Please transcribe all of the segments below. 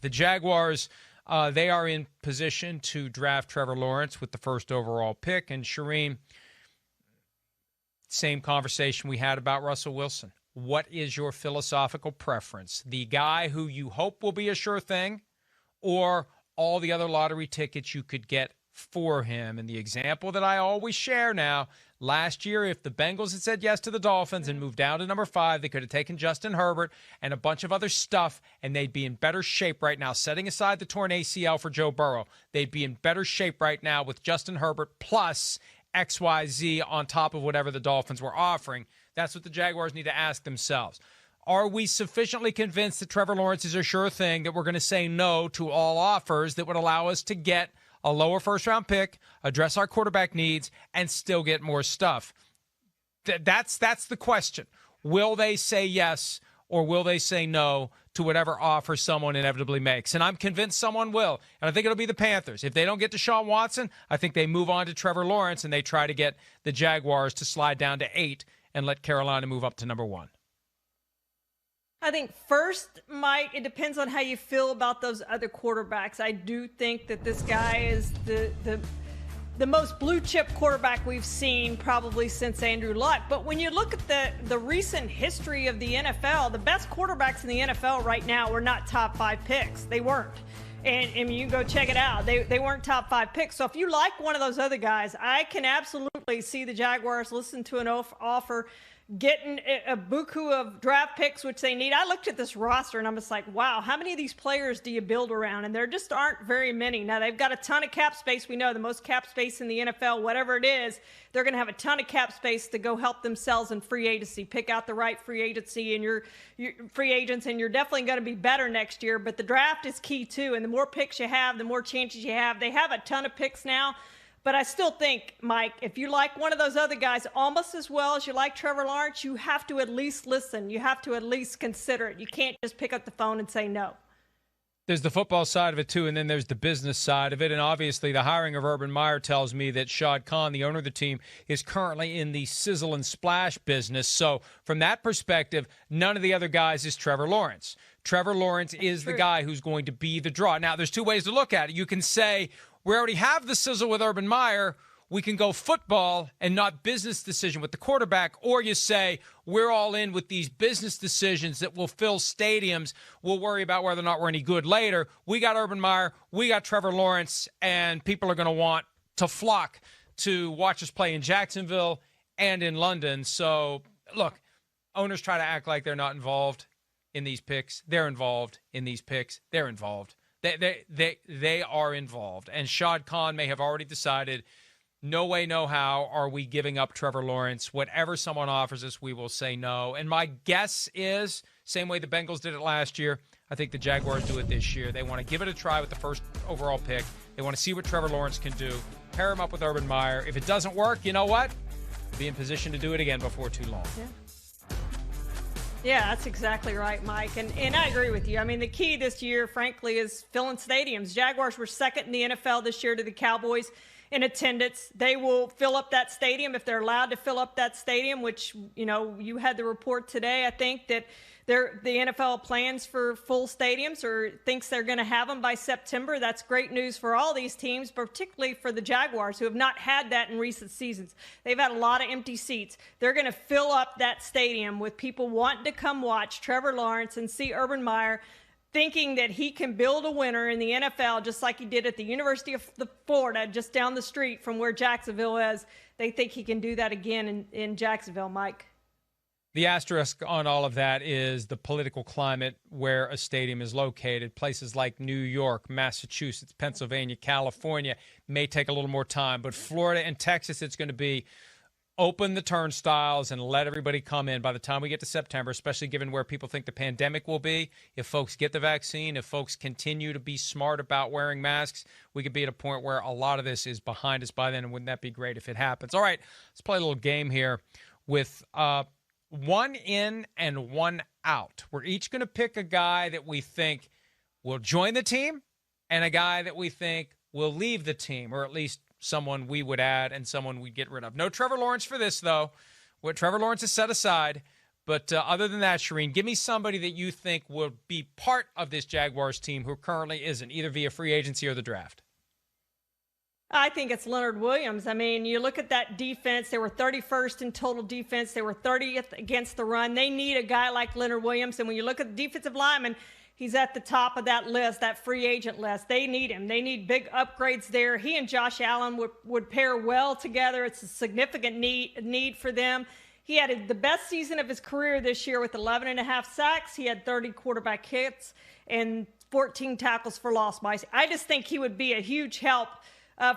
The Jaguars, they are in position to draft Trevor Lawrence with the first overall pick. And Charean, same conversation we had about Russell Wilson. What is your philosophical preference? The guy who you hope will be a sure thing, or all the other lottery tickets you could get for him? And the example that I always share now, last year, if the Bengals had said yes to the Dolphins and moved down to number 5, they could have taken Justin Herbert and a bunch of other stuff, and they'd be in better shape right now. Setting aside the torn ACL for Joe Burrow, they'd be in better shape right now with Justin Herbert plus XYZ on top of whatever the Dolphins were offering. That's what the Jaguars need to ask themselves. Are we sufficiently convinced that Trevor Lawrence is a sure thing that we're going to say no to all offers that would allow us to get a lower first-round pick, address our quarterback needs, and still get more stuff? That's the question. Will they say yes, or will they say no to whatever offer someone inevitably makes? And I'm convinced someone will, and I think it'll be the Panthers. If they don't get Deshaun Watson, I think they move on to Trevor Lawrence, and they try to get the Jaguars to slide down to 8 and let Carolina move up to number 1. I think first, Mike, it depends on how you feel about those other quarterbacks. I do think that this guy is the most blue chip quarterback we've seen probably since Andrew Luck. But when you look at the recent history of the NFL, the best quarterbacks in the NFL right now were not top 5 picks. They weren't. And you can go check it out. They weren't top 5 picks. So if you like one of those other guys, I can absolutely see the Jaguars listen to an offer, getting a buku of draft picks, which they need. I looked at this roster, and I'm just like, wow, how many of these players do you build around? And there just aren't very many. Now, they've got a ton of cap space. We know the most cap space in the NFL, whatever it is, they're going to have a ton of cap space to go help themselves in free agency, pick out the right free agency and your free agents, and you're definitely going to be better next year. But the draft is key, too, and the more picks you have, the more chances you have. They have a ton of picks now. But I still think, Mike, if you like one of those other guys almost as well as you like Trevor Lawrence, you have to at least listen. You have to at least consider it. You can't just pick up the phone and say no. There's the football side of it, too, and then there's the business side of it. And obviously, the hiring of Urban Meyer tells me that Shad Khan, the owner of the team, is currently in the sizzle and splash business. So from that perspective, none of the other guys is Trevor Lawrence. Trevor Lawrence is the guy who's going to be the draw. Now, there's 2 ways to look at it. You can say, we already have the sizzle with Urban Meyer. We can go football and not business decision with the quarterback. Or you say, we're all in with these business decisions that will fill stadiums. We'll worry about whether or not we're any good later. We got Urban Meyer. We got Trevor Lawrence. And people are going to want to flock to watch us play in Jacksonville and in London. So, look, owners try to act like they're not involved in these picks. They're involved in these picks. They're involved. They are involved. And Shad Khan may have already decided, no way, no how are we giving up Trevor Lawrence. Whatever someone offers us, we will say no. And my guess is, same way the Bengals did it last year, I think the Jaguars do it this year. They want to give it a try with the first overall pick. They want to see what Trevor Lawrence can do, pair him up with Urban Meyer. If it doesn't work, you know what? Be in position to do it again before too long. Yeah, that's exactly right, Mike. And I agree with you. I mean, the key this year, frankly, is filling stadiums. Jaguars were second in the NFL this year to the Cowboys in attendance. They will fill up that stadium if they're allowed to fill up that stadium, which, you had the report today, I think, that the NFL plans for full stadiums or thinks they're going to have them by September. That's great news for all these teams, particularly for the Jaguars, who have not had that in recent seasons. They've had a lot of empty seats. They're going to fill up that stadium with people wanting to come watch Trevor Lawrence and see Urban Meyer, thinking that he can build a winner in the NFL just like he did at the University of Florida, just down the street from where Jacksonville is. They think he can do that again in Jacksonville, Mike. The asterisk on all of that is the political climate where a stadium is located. Places like New York, Massachusetts, Pennsylvania, California may take a little more time. But Florida and Texas, it's going to be open the turnstiles and let everybody come in by the time we get to September, especially given where people think the pandemic will be. If folks get the vaccine, if folks continue to be smart about wearing masks, we could be at a point where a lot of this is behind us by then. And wouldn't that be great if it happens? All right, let's play a little game here with one in and one out. We're each going to pick a guy that we think will join the team and a guy that we think will leave the team, or at least someone we would add and someone we'd get rid of. No Trevor Lawrence for this, though. What Trevor Lawrence is set aside, But other than that, Charean, give me somebody that you think will be part of this Jaguars team who currently isn't, either via free agency or the draft. I think it's Leonard Williams. I mean, you look at that defense. They were 31st in total defense. They were 30th against the run. They need a guy like Leonard Williams. And when you look at the defensive lineman, he's at the top of that list, that free agent list. They need him. They need big upgrades there. He and Josh Allen would pair well together. It's a significant need for them. He had the best season of his career this year with 11.5 sacks. He had 30 quarterback hits and 14 tackles for loss. I just think he would be a huge help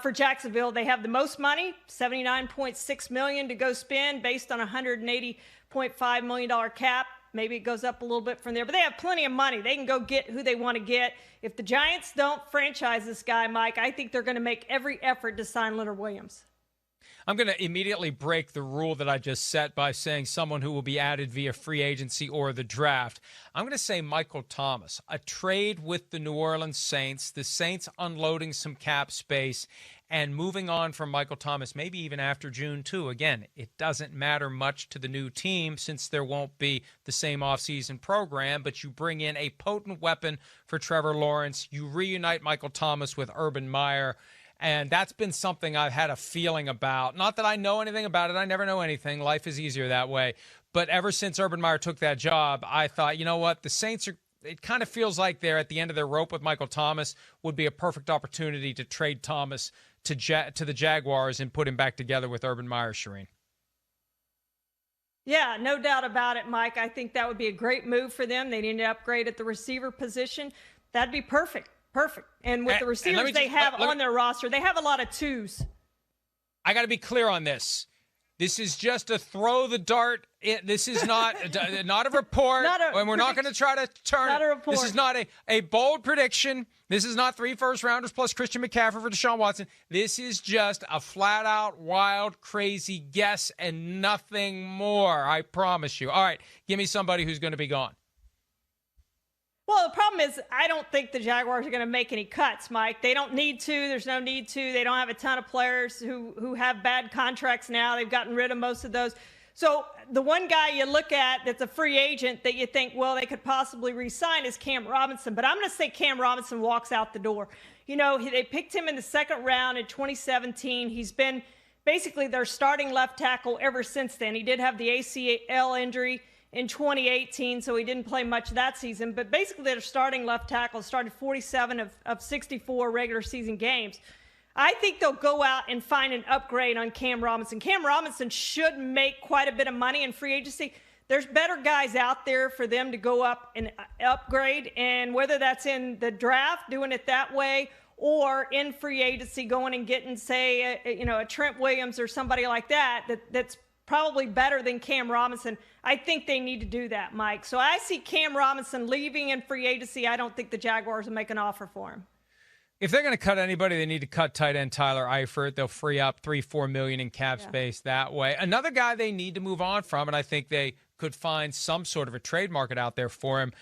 for Jacksonville. They have the most money, $79.6 million to go spend based on a $180.5 million cap. Maybe it goes up a little bit from there, but they have plenty of money. They can go get who they want to get. If the Giants don't franchise this guy, Mike, I think they're going to make every effort to sign Leonard Williams. I'm going to immediately break the rule that I just set by saying someone who will be added via free agency or the draft. I'm going to say Michael Thomas, a trade with the New Orleans Saints, the Saints unloading some cap space and moving on from Michael Thomas, maybe even after June 2. Again, it doesn't matter much to the new team since there won't be the same offseason program, but you bring in a potent weapon for Trevor Lawrence. You reunite Michael Thomas with Urban Meyer. And that's been something I've had a feeling about. Not that I know anything about it. I never know anything. Life is easier that way. But ever since Urban Meyer took that job, I thought, you know what? The Saints are, it kind of feels like they're at the end of their rope with Michael Thomas. Would be a perfect opportunity to trade Thomas to the Jaguars and put him back together with Urban Meyer, Charean. Yeah, no doubt about it, Mike. I think that would be a great move for them. They need to upgrade at the receiver position. That'd be perfect. Perfect. And with the receivers they have on their roster, they have a lot of twos. I got to be clear on this. This is just a throw the dart. This is not a report. And we're not going to try to turn it. This is not a bold prediction. This is not 3 first-rounders plus Christian McCaffrey for Deshaun Watson. This is just a flat-out, wild, crazy guess and nothing more. I promise you. All right, give me somebody who's going to be gone. Well, the problem is I don't think the Jaguars are going to make any cuts, Mike. They don't need to. There's no need to. They don't have a ton of players who have bad contracts now. They've gotten rid of most of those. So the one guy you look at that's a free agent that you think, well, they could possibly re-sign is Cam Robinson. But I'm going to say Cam Robinson walks out the door. You know, they picked him in the second round in 2017. He's been basically their starting left tackle ever since then. He did have the ACL injury in 2018, so he didn't play much that season. But basically, their starting left tackle started 47 of 64 regular season games. I think they'll go out and find an upgrade on Cam Robinson. Cam Robinson should make quite a bit of money in free agency. There's better guys out there for them to go up and upgrade, and whether that's in the draft, doing it that way, or in free agency, going and getting, say, a Trent Williams or somebody like that's probably better than Cam Robinson. I think they need to do that, Mike. So I see Cam Robinson leaving in free agency. I don't think the Jaguars will make an offer for him. If they're going to cut anybody, they need to cut tight end Tyler Eifert. They'll free up $3-4 million in cap space that way. Another guy they need to move on from, and I think they could find some sort of a trade market out there for him.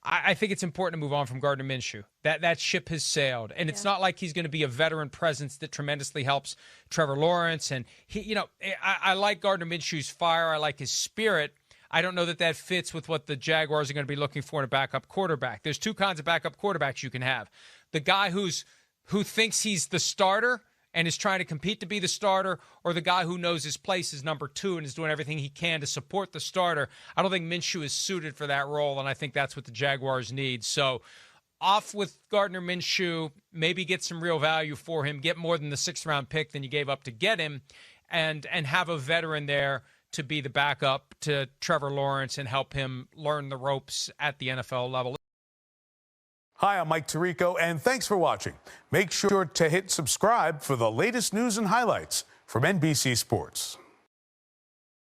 I think it's important to move on from Gardner Minshew. That ship has sailed, and it's not like he's going to be a veteran presence that tremendously helps Trevor Lawrence. And I like Gardner Minshew's fire. I like his spirit. I don't know that fits with what the Jaguars are going to be looking for in a backup quarterback. There's two kinds of backup quarterbacks you can have: the guy who thinks he's the starter and is trying to compete to be the starter, or the guy who knows his place is number 2 and is doing everything he can to support the starter. I don't think Minshew is suited for that role, and I think that's what the Jaguars need. So off with Gardner Minshew, maybe get some real value for him, get more than the 6th-round pick than you gave up to get him, and have a veteran there to be the backup to Trevor Lawrence and help him learn the ropes at the NFL level. Hi, I'm Mike Tirico, and thanks for watching. Make sure to hit subscribe for the latest news and highlights from NBC Sports.